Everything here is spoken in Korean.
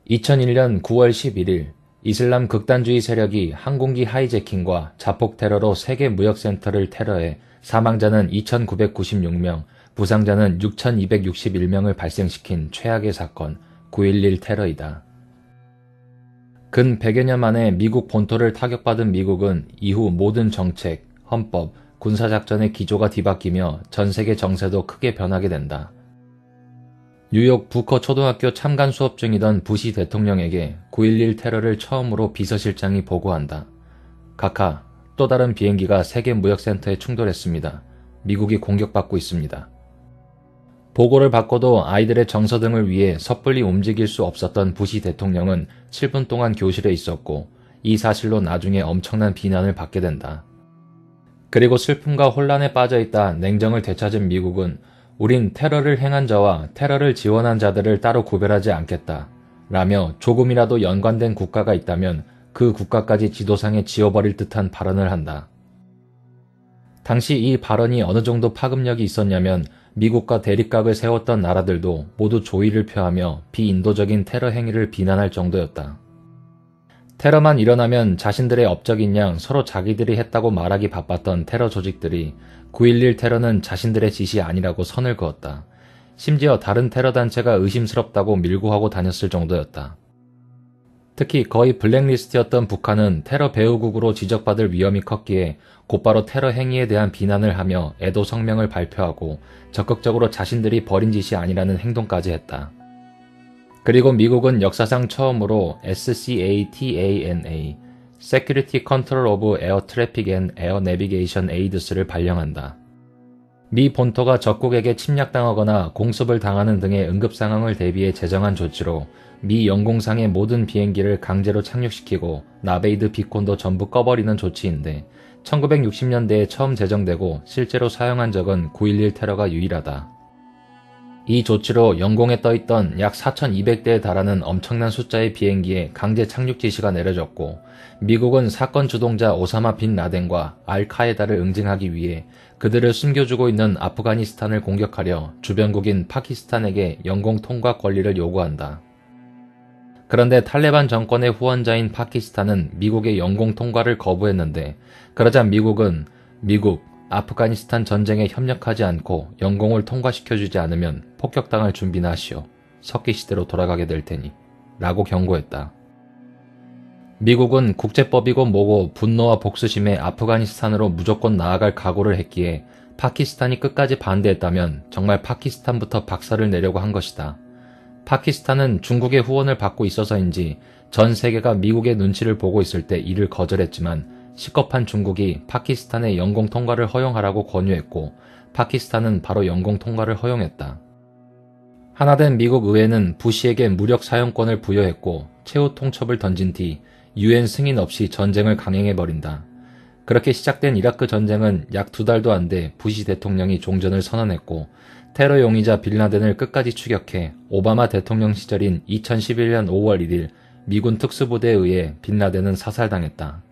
2001년 9월 11일 이슬람 극단주의 세력이 항공기 하이제킹과 자폭 테러로 세계 무역센터를 테러해 사망자는 2,996명, 부상자는 6,261명을 발생시킨 최악의 사건 9.11 테러이다. 근 100여 년 만에 미국 본토를 타격받은 미국은 이후 모든 정책, 헌법, 군사작전의 기조가 뒤바뀌며 전 세계 정세도 크게 변하게 된다. 뉴욕 부커 초등학교 참관 수업 중이던 부시 대통령에게 9.11 테러를 처음으로 비서실장이 보고한다. 각하, 또 다른 비행기가 세계 무역센터에 충돌했습니다. 미국이 공격받고 있습니다. 보고를 받고도 아이들의 정서 등을 위해 섣불리 움직일 수 없었던 부시 대통령은 7분 동안 교실에 있었고 이 사실로 나중에 엄청난 비난을 받게 된다. 그리고 슬픔과 혼란에 빠져있다 냉정을 되찾은 미국은 우린 테러를 행한 자와 테러를 지원한 자들을 따로 구별하지 않겠다 라며 조금이라도 연관된 국가가 있다면 그 국가까지 지도상에 지워버릴 듯한 발언을 한다. 당시 이 발언이 어느 정도 파급력이 있었냐면 미국과 대립각을 세웠던 나라들도 모두 조의를 표하며 비인도적인 테러 행위를 비난할 정도였다. 테러만 일어나면 자신들의 업적인 양 서로 자기들이 했다고 말하기 바빴던 테러 조직들이 9.11 테러는 자신들의 짓이 아니라고 선을 그었다. 심지어 다른 테러 단체가 의심스럽다고 밀고하고 다녔을 정도였다. 특히 거의 블랙리스트였던 북한은 테러 배후국으로 지적받을 위험이 컸기에 곧바로 테러 행위에 대한 비난을 하며 애도 성명을 발표하고 적극적으로 자신들이 벌인 짓이 아니라는 행동까지 했다. 그리고 미국은 역사상 처음으로 SCATANA, Security Control of Air Traffic and Air Navigation Aids를 발령한다. 미 본토가 적국에게 침략당하거나 공습을 당하는 등의 응급상황을 대비해 제정한 조치로 미 영공상의 모든 비행기를 강제로 착륙시키고 나베이드 비콘도 전부 꺼버리는 조치인데 1960년대에 처음 제정되고 실제로 사용한 적은 9.11 테러가 유일하다. 이 조치로 영공에 떠있던 약 4,200대에 달하는 엄청난 숫자의 비행기에 강제 착륙 지시가 내려졌고 미국은 사건 주동자 오사마 빈 라덴과 알카에다를 응징하기 위해 그들을 숨겨주고 있는 아프가니스탄을 공격하려 주변국인 파키스탄에게 영공 통과 권리를 요구한다. 그런데 탈레반 정권의 후원자인 파키스탄은 미국의 영공 통과를 거부했는데 그러자 미국은 아프가니스탄 전쟁에 협력하지 않고 영공을 통과시켜주지 않으면 폭격당할 준비나 하시오. 석기시대로 돌아가게 될 테니 라고 경고했다. 미국은 국제법이고 뭐고 분노와 복수심에 아프가니스탄으로 무조건 나아갈 각오를 했기에 파키스탄이 끝까지 반대했다면 정말 파키스탄부터 박살을 내려고 한 것이다. 파키스탄은 중국의 후원을 받고 있어서인지 전 세계가 미국의 눈치를 보고 있을 때 이를 거절했지만 시겁한 중국이 파키스탄의 영공 통과를 허용하라고 권유했고 파키스탄은 바로 영공 통과를 허용했다. 하나된 미국 의회는 부시에게 무력 사용권을 부여했고 최후 통첩을 던진 뒤 UN 승인 없이 전쟁을 강행해버린다. 그렇게 시작된 이라크 전쟁은 약 2달도 안 돼 부시 대통령이 종전을 선언했고 테러 용의자 빌라덴을 끝까지 추격해 오바마 대통령 시절인 2011년 5월 1일 미군 특수부대에 의해 빌라덴은 사살당했다.